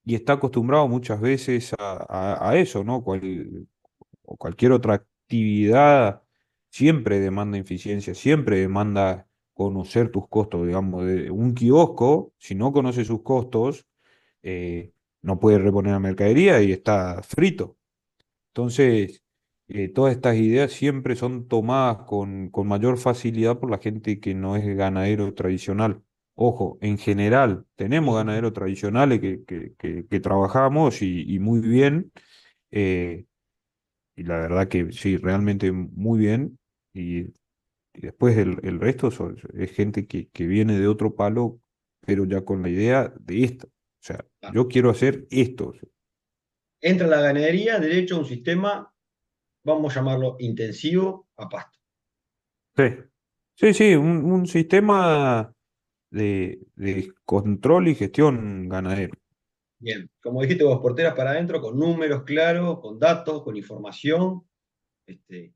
está acostumbrado muchas veces a eso, ¿no? O cualquier otra actividad siempre demanda eficiencia, siempre demanda conocer tus costos, digamos, de un kiosco, si no conoce sus costos, eh, no puede reponer la mercadería y está frito. Entonces, todas estas ideas siempre son tomadas con mayor facilidad por la gente que no es ganadero tradicional. Ojo, en general, Sí, tenemos sí, sí. ganaderos tradicionales que trabajamos y muy bien. eh, y la verdad que sí, realmente muy bien. Y, y después el resto es gente que viene de otro palo, pero ya con la idea de esto. O sea, Ah. yo quiero hacer esto. Entra la ganadería, derecho a un sistema, vamos a llamarlo intensivo, a pasto. Sí, sí, sí, un sistema de control y gestión ganadero. Bien, como dijiste vos, porteras para adentro, con números claros, con datos, con información.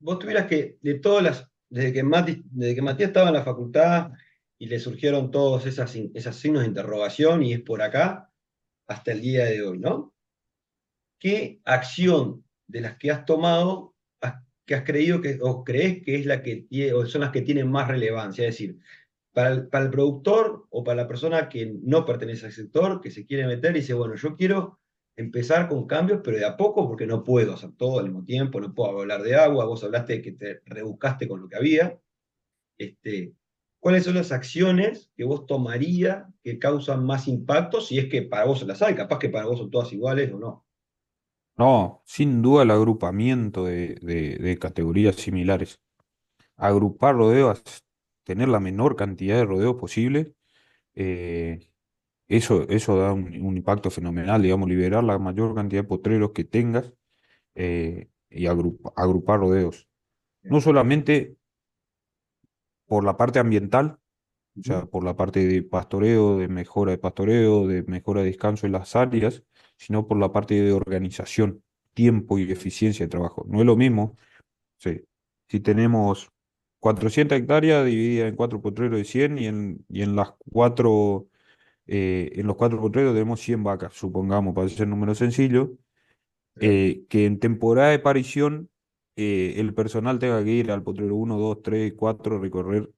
Vos tuvieras que, desde que Matías estaba en la facultad y le surgieron todos esas signos de interrogación y es por acá hasta el día de hoy, ¿no? ¿Qué acción de las que has tomado que has creído o crees que es la que tiene, o son las que tienen más relevancia? Es decir, para el productor o para la persona que no pertenece al sector, que se quiere meter y dice, bueno, yo quiero empezar con cambios, pero de a poco, porque no puedo hacer todo al mismo tiempo, no puedo hablar de agua, vos hablaste de que te rebuscaste con lo que había. Este, ¿Cuáles son las acciones que vos tomarías que causan más impacto, si es que para vos las hay? Capaz que para vos son todas iguales o no. No, sin duda el agrupamiento de categorías similares. Agrupar rodeos, tener la menor cantidad de rodeos posible, eh, eso da un impacto fenomenal, digamos, liberar la mayor cantidad de potreros que tengas y agrupar rodeos. No solamente por la parte ambiental, o Ujú. sea, por la parte de pastoreo, de mejora de pastoreo, de mejora de descanso en las áreas, sino por la parte de organización, tiempo y eficiencia de trabajo. No es lo mismo, sí, si tenemos 400 hectáreas divididas en 4 potreros de 100 y en en los 4 potreros tenemos 100 vacas, supongamos, para hacer número sencillo, que en temporada de parición el personal tenga que ir al potrero 1, 2, 3, 4, recorrer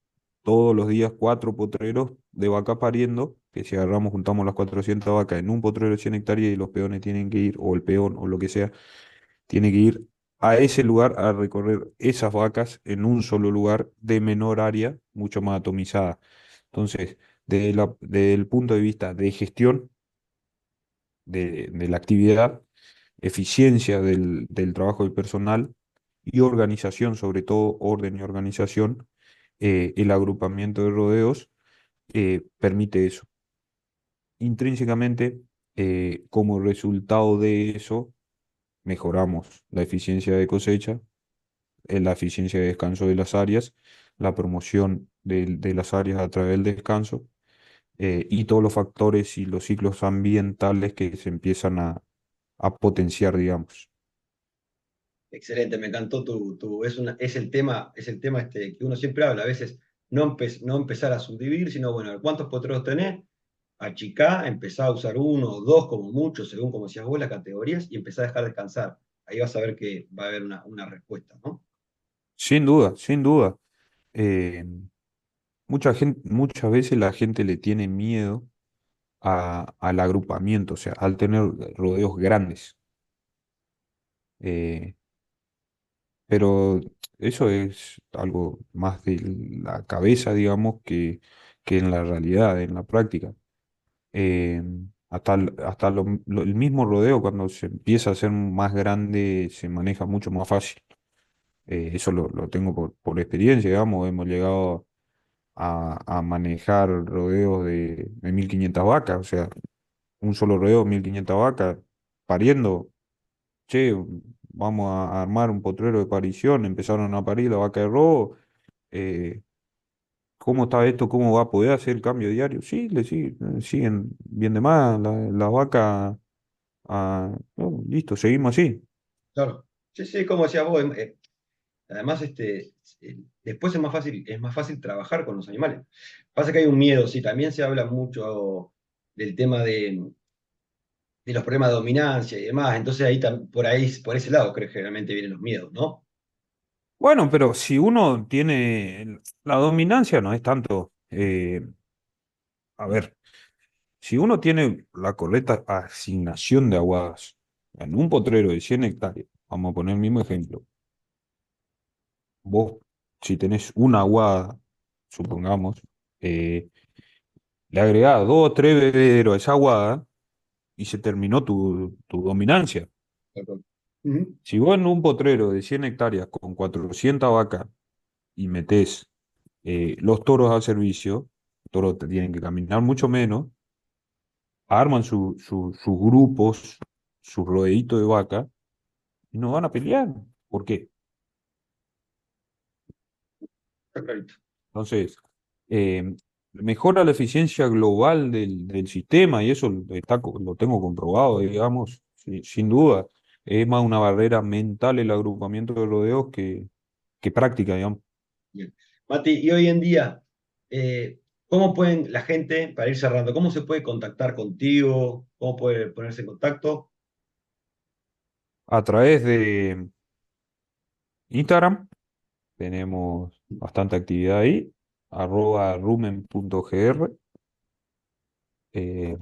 todos los días 4 potreros de vaca pariendo, que si agarramos, juntamos las 400 vacas en un potrero de 100 hectáreas y los peones tienen que ir, o el peón o lo que sea, tiene que ir a ese lugar a recorrer esas vacas en un solo lugar de menor área, mucho más atomizada. Entonces, desde el punto de vista de gestión de la actividad, eficiencia del trabajo del personal y organización, sobre todo orden y organización, el agrupamiento de rodeos permite eso. Intrínsecamente, como resultado de eso, mejoramos la eficiencia de cosecha, la eficiencia de descanso de las áreas, la promoción de las áreas a través del descanso y todos los factores y los ciclos ambientales que se empiezan a potenciar, digamos. Excelente, me encantó es el tema que uno siempre habla, a veces no empezar a subdividir, sino bueno, ¿cuántos potreros tenés? Achicá, empezá a usar uno o dos como mucho, según como decías vos, las categorías, y empezá a dejar descansar. Ahí vas a ver que va a haber una respuesta, ¿no? Sin duda, sin duda. Eh, muchas veces la gente le tiene miedo al agrupamiento, o sea, al tener rodeos grandes. Eh, pero eso es algo más de la cabeza, digamos, que en la realidad, en la práctica. Eh, el mismo rodeo, cuando se empieza a hacer más grande, se maneja mucho más fácil. Eso lo tengo por experiencia, digamos, hemos llegado a manejar rodeos de 1500 vacas, o sea, un solo rodeo, 1500 vacas, pariendo, che, vamos a armar un potrero de parición, empezaron a parir la vaca de robo, eh, ¿cómo está esto? ¿Cómo va a poder hacer el cambio diario? Sí, siguen bien de más, la vaca, no, listo, seguimos así. Claro. Sí, sí, como decías vos, además, después es más fácil trabajar con los animales. Pasa que hay un miedo, sí, también se habla mucho del tema de los problemas de dominancia y demás, entonces por ese lado creo que generalmente vienen los miedos, ¿no? Bueno, pero si uno tiene, la dominancia no es tanto, a ver, si uno tiene la correcta asignación de aguadas en un potrero de 100 hectáreas, vamos a poner el mismo ejemplo, vos si tenés una aguada, supongamos, eh, le agregás dos o tres bebederos a esa aguada y se terminó tu dominancia. Ujú. Si vos en un potrero de 100 hectáreas con 400 vacas y metés los toros al servicio, los toros te tienen que caminar mucho menos, arman sus grupos, sus rodeitos de vaca y no van a pelear. ¿Por qué? Está clarito. Entonces, eh, mejora la eficiencia global del sistema y eso lo tengo comprobado, digamos, sin duda. Es más una barrera mental el agrupamiento de rodeos que práctica, digamos. Bien. Mati, y hoy en día, ¿cómo pueden la gente, para ir cerrando, cómo se puede contactar contigo? ¿Cómo puede ponerse en contacto? A través de Instagram tenemos bastante actividad ahí, @rumen.gr, eh,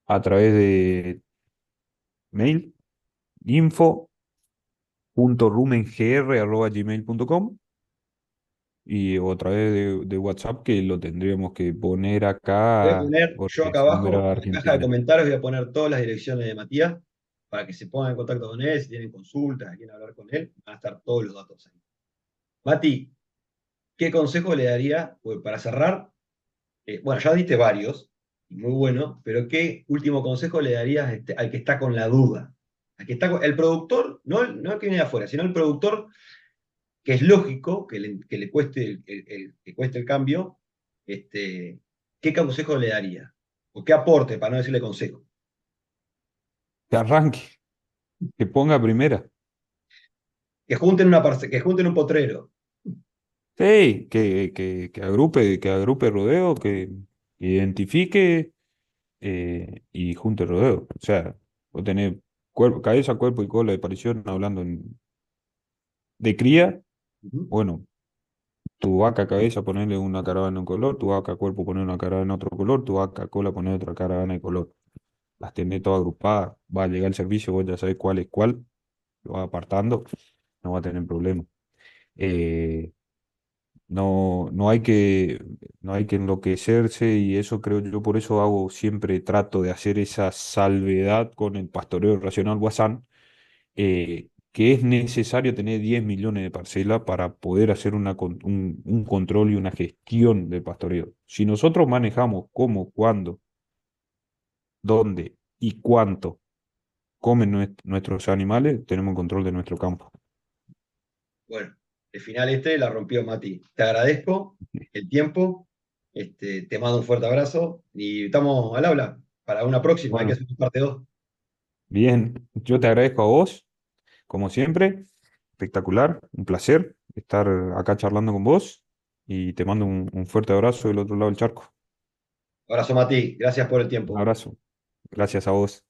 a través de mail, info.rumengr@gmail.com y o a través de WhatsApp que lo tendríamos que poner Voy a acá poner yo porque acá es número abajo, en la caja de Argentina. comentarios, voy a poner todas las direcciones de Matías para que se pongan en contacto con él, si tienen consultas, quieren hablar con él, van a estar todos los datos ahí. Mati, ¿qué consejo le daría, pues, para cerrar? Bueno, ya diste varios, y muy bueno, pero ¿qué último consejo le darías al que está con la duda? El productor, no el que viene de afuera, sino el productor, que es lógico que le cueste que cueste el cambio, ¿qué consejo le daría? ¿O qué aporte, para no decirle consejo? Que arranque, que ponga primera. Que junten un potrero. Sí, que agrupe rodeo, que identifique y junte rodeo. O sea, vos tenés cabeza, cuerpo y cola de aparición hablando de cría. Ujú. Bueno, tu vaca cabeza ponerle una caravana de un color, tu vaca cuerpo poner una caravana de otro color, tu vaca cola poner otra caravana de color. Las tenés todas agrupadas, va a llegar el servicio, vos ya sabés cuál es cuál, lo vas apartando, no va a tener problema. Eh, no no hay que enloquecerse y eso creo yo, por eso hago, siempre trato de hacer esa salvedad con el pastoreo racional Guasán, que es necesario tener 10 millones de parcelas para poder hacer un control y una gestión del pastoreo. Si nosotros manejamos cómo, cuándo, dónde y cuánto comen nuestros animales, tenemos control de nuestro campo. Bueno, el final este la rompió Mati. Te agradezco el tiempo, te mando un fuerte abrazo y estamos al habla para una próxima, hay que Bueno, hacer una parte 2. bien, yo te agradezco a vos, como siempre, espectacular, un placer estar acá charlando con vos y te mando un fuerte abrazo del otro lado del charco. Abrazo Mati, gracias por el Un tiempo. abrazo, gracias a vos.